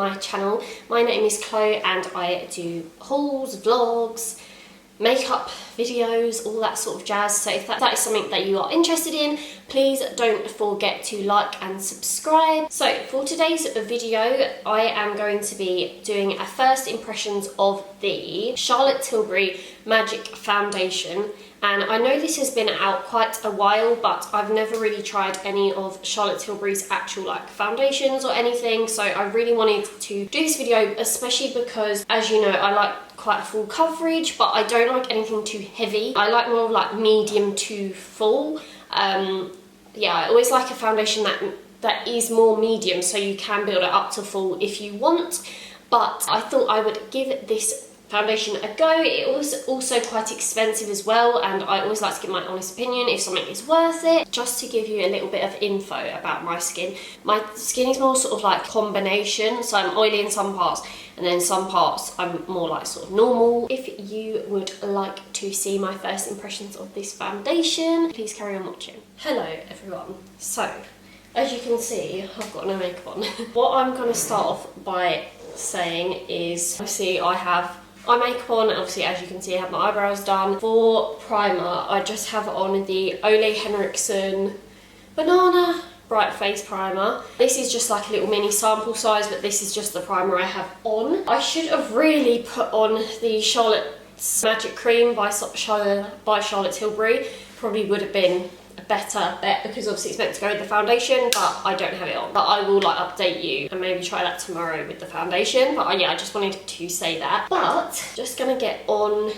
my channel. My name is Chlo and I do hauls, vlogs, makeup videos, all that sort of jazz. So if that is something that you are interested in, please don't forget to like and subscribe. So for today's video, I am going to be doing a first impressions of the Charlotte Tilbury Magic Foundation. And I know this has been out quite a while, but I've never really tried any of Charlotte Tilbury's actual like foundations or anything. So I really wanted to do this video, especially because, as you know, I like quite a full coverage, but I don't like anything too heavy. I like more like medium to full. Yeah, I always like a foundation that is more medium, so you can build it up to full if you want. But I thought I would give this foundation a go. It was also quite expensive as well, and I always like to give my honest opinion if something is worth it. Just to give you a little bit of info about my skin is more sort of like combination, so I'm oily in some parts and then some parts I'm more like sort of normal. If you would like to see my first impressions of this foundation, please carry on watching. Hello everyone. So as you can see, I've got no makeup on. What I'm going to start off by saying is, obviously I have eye makeup on, and obviously as you can see I have my eyebrows done. For primer, I just have on the Ole Henriksen Banana Bright Face Primer. This is just like a little mini sample size, but this is just the primer I have on. I should have really put on the Charlotte's Magic Cream by Charlotte Tilbury. Probably would have been a better bet, because obviously it's meant to go with the foundation, but I don't have it on. But I will like update you and maybe try that tomorrow with the foundation. But yeah, I just wanted to say that. But just gonna get on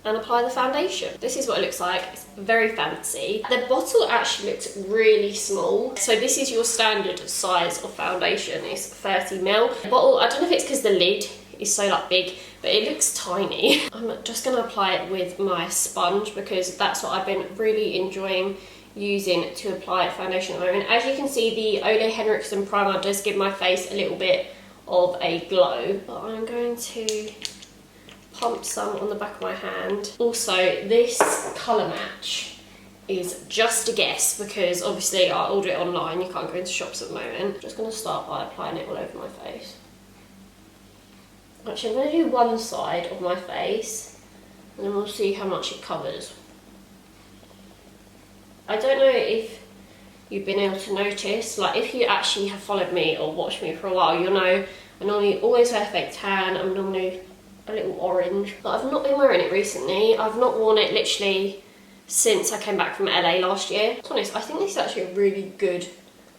and apply the foundation. This is what it looks like. It's very fancy. The bottle actually looks really small. So this is your standard size of foundation. It's 30ml. The bottle, I don't know if it's because the lid is so like big, but it looks tiny. I'm just gonna apply it with my sponge, because that's what I've been really enjoying using to apply foundation at the moment. As you can see, the Ole Henriksen primer does give my face a little bit of a glow, but I'm going to pump some on the back of my hand. Also, this colour match is just a guess, because obviously I ordered it online, you can't go into shops at the moment. I'm just gonna start by applying it all over my face. Actually, I'm going to do one side of my face and then we'll see how much it covers. I don't know if you've been able to notice, like if you actually have followed me or watched me for a while, you'll know I normally always wear fake tan. I'm normally a little orange, but I've not been wearing it recently. I've not worn it literally since I came back from LA last year. To be honest, I think this is actually a really good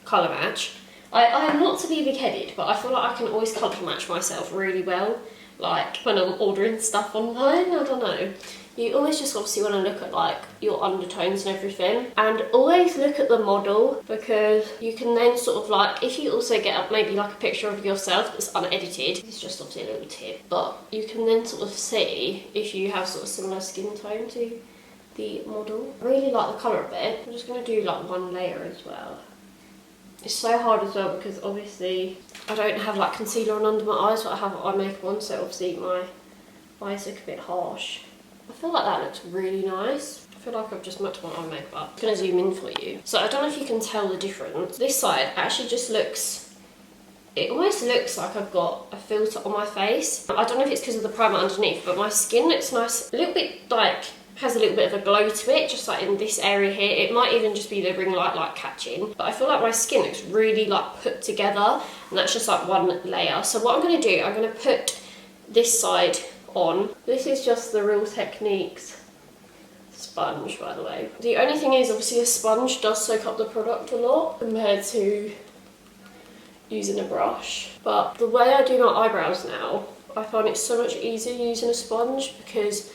colour match. I'm not to be big-headed, but I feel like I can always colour match myself really well. Like when I'm ordering stuff online, I don't know. You always just obviously want to look at like your undertones and everything. And always look at the model, because you can then sort of like, if you also get up maybe like a picture of yourself that's unedited, it's just obviously a little tip, but you can then sort of see if you have sort of similar skin tone to the model. I really like the colour of it. I'm just going to do like one layer as well. It's so hard as well, because obviously I don't have like concealer on under my eyes, but I have eye makeup on, so obviously my eyes look a bit harsh. I feel like that looks really nice. I feel like I've just mucked my eye makeup up. I'm going to zoom in for you. So I don't know if you can tell the difference. This side actually just looks, it almost looks like I've got a filter on my face. I don't know if it's because of the primer underneath, but my skin looks nice, a little bit like, has a little bit of a glow to it, just like in this area here. It might even just be the ring light like catching, but I feel like my skin looks really like put together, and that's just like one layer. So what I'm going to do, I'm going to put this side on. This is just the Real Techniques sponge, by the way. The only thing is, obviously a sponge does soak up the product a lot compared to using a brush, but the way I do my eyebrows now, I find it so much easier using a sponge, because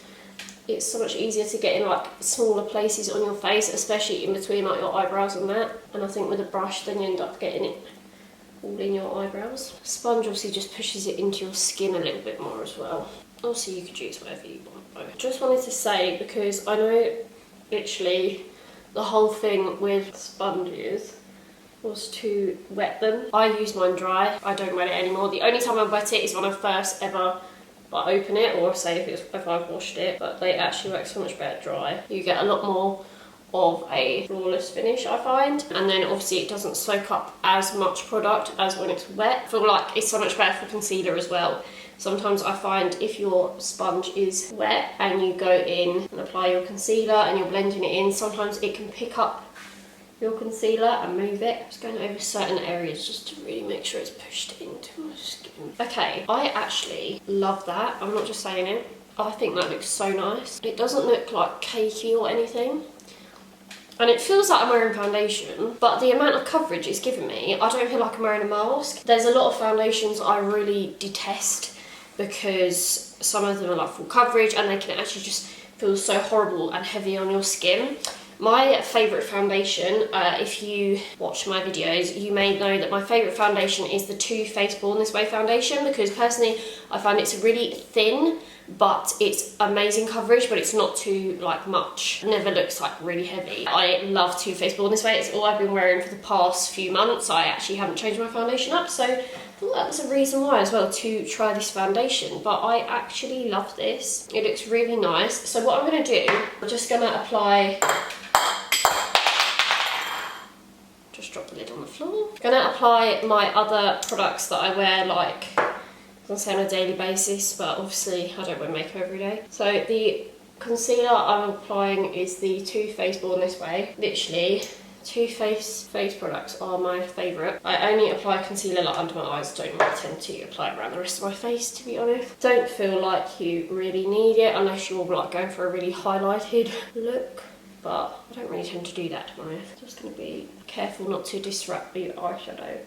it's so much easier to get in like smaller places on your face, especially in between like your eyebrows and that. And I think with a brush, then you end up getting it all in your eyebrows. Sponge obviously just pushes it into your skin a little bit more as well. Also, you could use whatever you want. I just wanted to say, because I know literally the whole thing with sponges was to wet them. I use mine dry. I don't wet it anymore. The only time I wet it is when I first ever open it, or say if I've washed it, but they actually work so much better dry. You get a lot more of a flawless finish, I find. And then obviously it doesn't soak up as much product as when it's wet. I feel like it's so much better for concealer as well. Sometimes I find if your sponge is wet and you go in and apply your concealer and you're blending it in, sometimes it can pick up your concealer and move it. I'm just going over certain areas just to really make sure it's pushed into my skin. Okay, I actually love that. I'm not just saying it. I think that looks so nice. It doesn't look like cakey or anything. And it feels like I'm wearing foundation, but the amount of coverage it's giving me, I don't feel like I'm wearing a mask. There's a lot of foundations I really detest because some of them are like full coverage and they can actually just feel so horrible and heavy on your skin. My favourite foundation, if you watch my videos, you may know that my favourite foundation is the Too Faced Born This Way foundation, because personally I find it's really thin, but it's amazing coverage, but it's not too like much. It never looks like really heavy. I love Too Faced Born This Way. It's all I've been wearing for the past few months. I actually haven't changed my foundation up, so I thought that was a reason why as well to try this foundation. But I actually love this. It looks really nice. So what I'm going to do, I'm just going to apply... Just drop the lid on the floor. I'm going to apply my other products that I wear like... I was going to say on a daily basis, but obviously I don't wear makeup every day. So the concealer I'm applying is the Too Faced Born This Way. Literally, Too Faced face products are my favourite. I only apply concealer like under my eyes, don't really tend to apply it around the rest of my face, to be honest. Don't feel like you really need it unless you're like going for a really highlighted look. But I don't really tend to do that, to be honest. Just going to be careful not to disrupt the eyeshadow.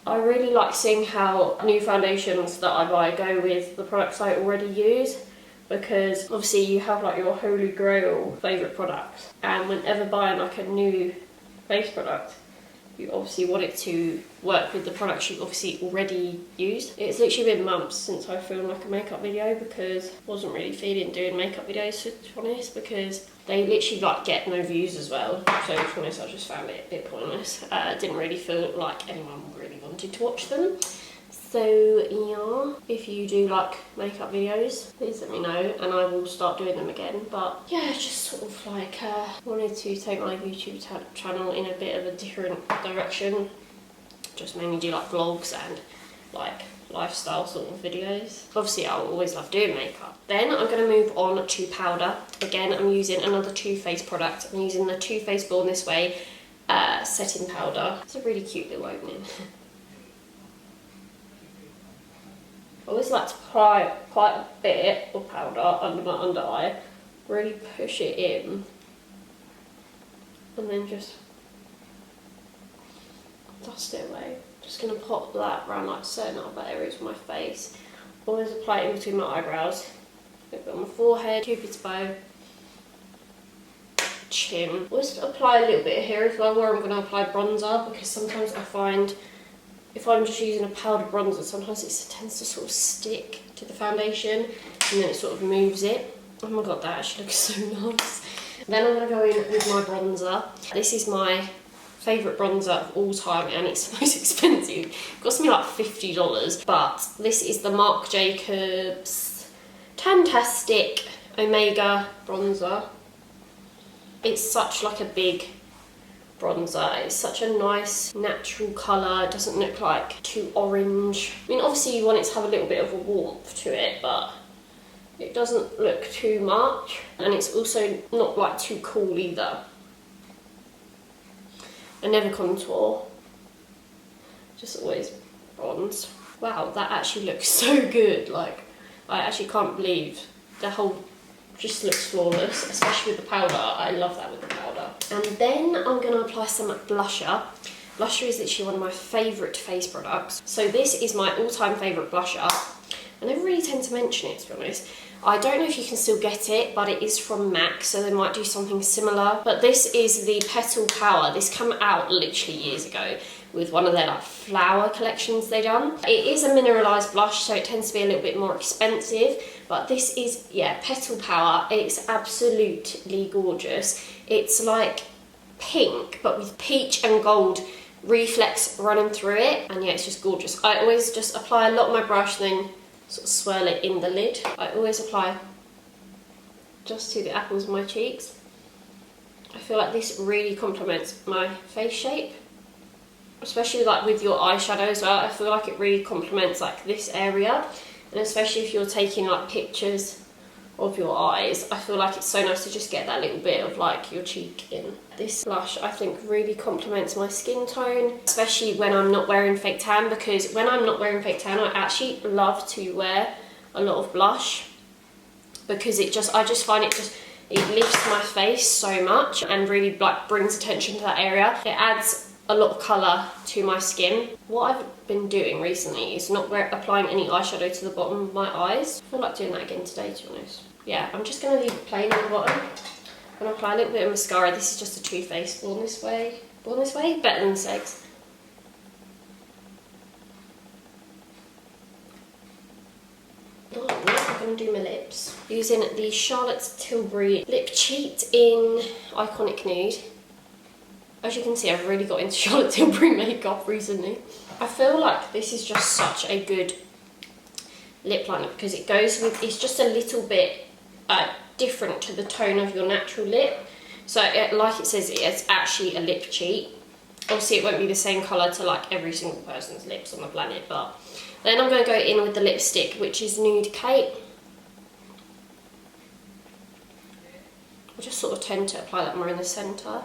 I really like seeing how new foundations that I buy go with the products I already use, because obviously you have like your holy grail favourite products, and whenever buying like a new face product, you obviously want it to work with the products you've obviously already used. It's literally been months since I filmed like a makeup video because I wasn't really feeling doing makeup videos, to be honest, because they literally like get no views as well. So to be honest, I just found it a bit pointless. Didn't really feel like anyone really wanted to watch them. So yeah, if you do like makeup videos, please let me know and I will start doing them again. But yeah, just sort of like wanted to take my YouTube channel in a bit of a different direction. Just mainly do like vlogs and like lifestyle sort of videos. Obviously I'll always love doing makeup. Then I'm going to move on to powder. Again, I'm using another Too Faced product. I'm using the Too Faced Born This Way setting powder. It's a really cute little opening. I always like to apply quite a bit of powder under my under eye, really push it in, and then just dust it away. Just going to pop that around like certain other areas of my face. Always apply it in between my eyebrows, a bit on my forehead, cupid's bow, chin. Always apply a little bit here as well where I'm going to apply bronzer, because sometimes I find if I'm just using a powder bronzer, sometimes it tends to sort of stick to the foundation and then it sort of moves it. Oh my god, that actually looks so nice. Then I'm going to go in with my bronzer. This is my favourite bronzer of all time and it's the most expensive. It cost me like $50, but this is the Marc Jacobs Tantastic Omega bronzer. It's such like a big bronzer. It's such a nice natural colour. It doesn't look like too orange. I mean, obviously you want it to have a little bit of a warmth to it, but it doesn't look too much, and it's also not like too cool either. I never contour, just always bronze. Wow, that actually looks so good. Like, I actually can't believe the whole just looks flawless, especially with the powder. I love that with the powder. And then I'm going to apply some blusher. Blusher is literally one of my favourite face products. So this is my all-time favourite blusher. I never really tend to mention it, to be honest. I don't know if you can still get it, but it is from MAC, so they might do something similar. But this is the Petal Power. This came out literally years ago with one of their like flower collections they done. It is a mineralised blush, so it tends to be a little bit more expensive. But this is, yeah, Petal Power. It's absolutely gorgeous. It's like pink, but with peach and gold reflex running through it. And yeah, it's just gorgeous. I always just apply a lot on my brush, then sort of swirl it in the lid. I always apply just to the apples of my cheeks. I feel like this really complements my face shape, especially like with your eyeshadow as well. I feel like it really complements like this area, and especially if you're taking like pictures of your eyes, I feel like it's so nice to just get that little bit of like your cheek in. This blush I think really complements my skin tone, especially when I'm not wearing fake tan, because when I'm not wearing fake tan I actually love to wear a lot of blush, because I just find it lifts my face so much and really like brings attention to that area. It adds a lot of colour to my skin. What I've been doing recently is not applying any eyeshadow to the bottom of my eyes. I feel like doing that again today, to be honest. Yeah, I'm just going to leave it plain on the bottom and apply a little bit of mascara. This is just a Too Faced Born This Way, better than sex. Oh, now I'm going to do my lips using the Charlotte Tilbury Lip Cheat in Iconic Nude. As you can see, I've really got into Charlotte Tilbury makeup recently. I feel like this is just such a good lip liner because it goes with, it's just a little bit different to the tone of your natural lip. So like it says, it's actually a lip cheat. Obviously it won't be the same colour to like every single person's lips on the planet, but then I'm going to go in with the lipstick, which is Nude Cake. I just sort of tend to apply that more in the centre.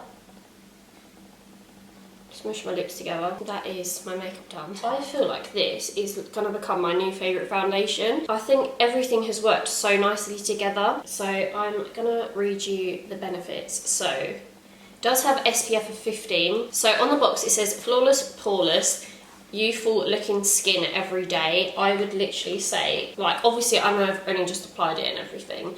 Smush my lips together. That is my makeup done. I feel like this is going to become my new favourite foundation. I think everything has worked so nicely together. So I'm going to read you the benefits. So it does have SPF of 15. So on the box it says flawless, poreless, youthful looking skin every day. I would literally say, like, obviously I know I've only just applied it and everything,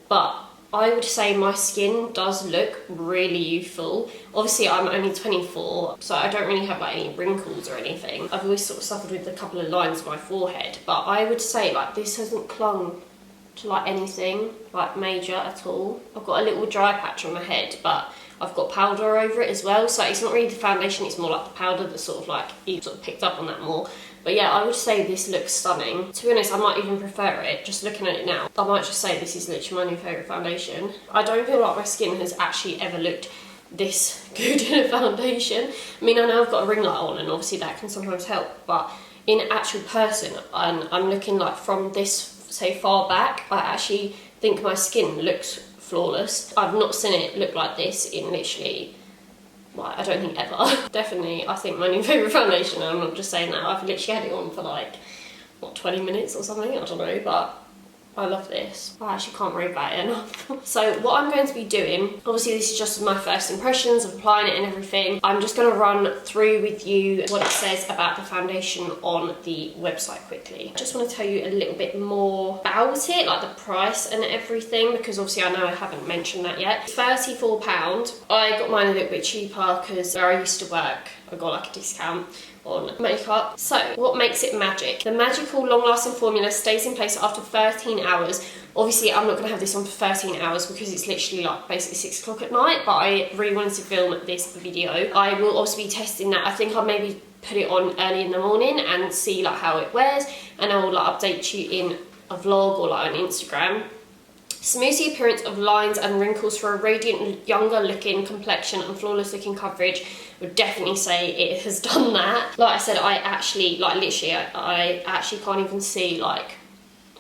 but I would say my skin does look really youthful. Obviously I'm only 24, so I don't really have like any wrinkles or anything. I've always sort of suffered with a couple of lines on my forehead, but I would say like this hasn't clung to like anything like major at all. I've got a little dry patch on my head, but I've got powder over it as well, so it's not really the foundation, it's more like the powder that sort of like, you sort of picked up on that more. But yeah, I would say this looks stunning. To be honest, I might even prefer it, just looking at it now. I might just say this is literally my new favourite foundation. I don't feel like my skin has actually ever looked this good in a foundation. I mean, I know I've got a ring light on and obviously that can sometimes help, but in actual person, I'm looking like from this, say, far back, I actually think my skin looks flawless. I've not seen it look like this in literally, well, I don't think ever. Definitely, I think my new favourite foundation, and I'm not just saying that, I've literally had it on for like, what, 20 minutes or something, I don't know, but I love this. I actually can't rave about it enough. So what I'm going to be doing, obviously this is just my first impressions of applying it and everything. I'm just going to run through with you what it says about the foundation on the website quickly. I just want to tell you a little bit more about it, like the price and everything, because obviously I know I haven't mentioned that yet. It's £34. I got mine a little bit cheaper because where I used to work, I got like a discount on makeup. So what makes it magic? The magical long-lasting formula stays in place after 13 hours. Obviously I'm not going to have this on for 13 hours because it's literally like basically 6 o'clock at night, but I really wanted to film this video. I will also be testing that. I think I'll maybe put it on early in the morning and see like how it wears, and I will like update you in a vlog or like on Instagram. Smooths the appearance of lines and wrinkles for a radiant, younger looking complexion and flawless looking coverage. Would definitely say it has done that. Like I said, I actually, like literally, I actually can't even see like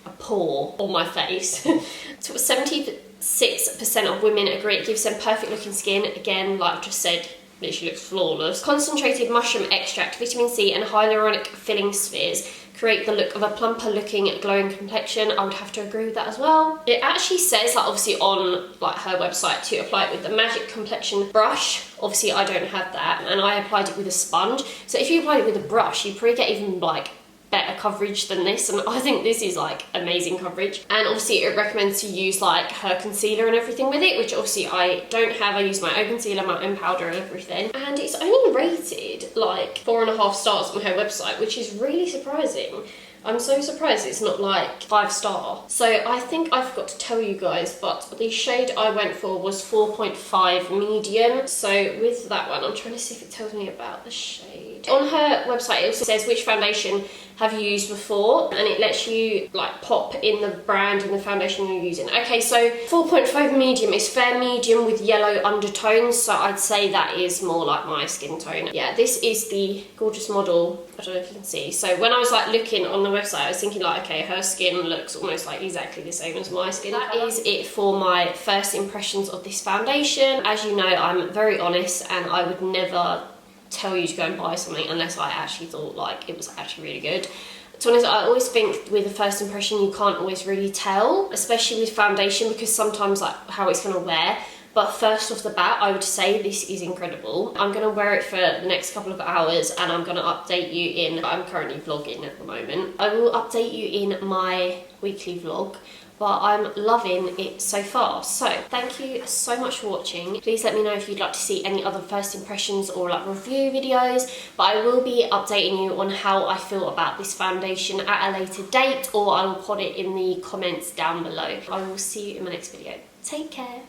a pore on my face. 76% of women agree it gives them perfect looking skin. Again, like I've just said, literally looks flawless. Concentrated mushroom extract, vitamin C and hyaluronic filling spheres create the look of a plumper looking glowing complexion. I would have to agree with that as well. It actually says, like obviously on like her website, to apply it with the Magic Complexion brush. Obviously I don't have that, and I applied it with a sponge. So if you applied it with a brush, you probably get even like better coverage than this, and I think this is like amazing coverage. And obviously it recommends to use like her concealer and everything with it, which obviously I don't have. I use my own concealer, my own powder and everything, and it's only rated like 4.5 stars on her website, which is really surprising. I'm so surprised it's not like 5-star. So I think I forgot to tell you guys, but the shade I went for was 4.5 medium. So with that one, I'm trying to see if it tells me about the shade. On her website, it also says which foundation have you used before, and it lets you like pop in the brand and the foundation you're using. Okay, so 4.5 medium is fair medium with yellow undertones, so I'd say that is more like my skin tone. Yeah, this is the gorgeous model. I don't know if you can see. So when I was like looking on the website, I was thinking like, okay, her skin looks almost like exactly the same as my skin. That is it for my first impressions of this foundation. As you know, I'm very honest, and I would never tell you to go and buy something unless I actually thought like it was actually really good. To be honest, I always think with the first impression you can't always really tell, especially with foundation, because sometimes like how it's going to wear. But first off the bat, I would say this is incredible. I'm going to wear it for the next couple of hours, and I'm going to update you in, I'm currently vlogging at the moment. I will update you in my weekly vlog, but I'm loving it so far. So thank you so much for watching. Please let me know if you'd like to see any other first impressions or like review videos, but I will be updating you on how I feel about this foundation at a later date, or I will put it in the comments down below. I will see you in my next video. Take care.